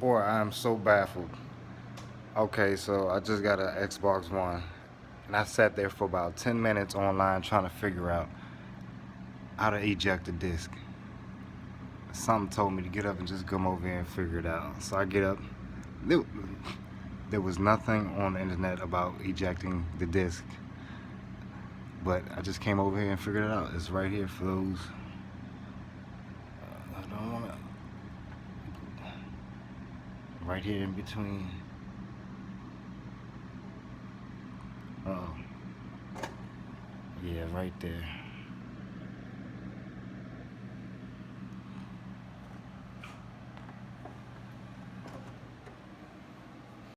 Boy, I'm so baffled. Okay, so I just got an Xbox One, and I sat there for about 10 minutes online trying to figure out how to eject the disc. Something told me to get up and just come over here and figure it out. So I get up. There, there was nothing on the internet about ejecting the disc, but I just came over here and figured it out. It's right here for those. I don't want to. Right here in between. Oh, yeah, right there.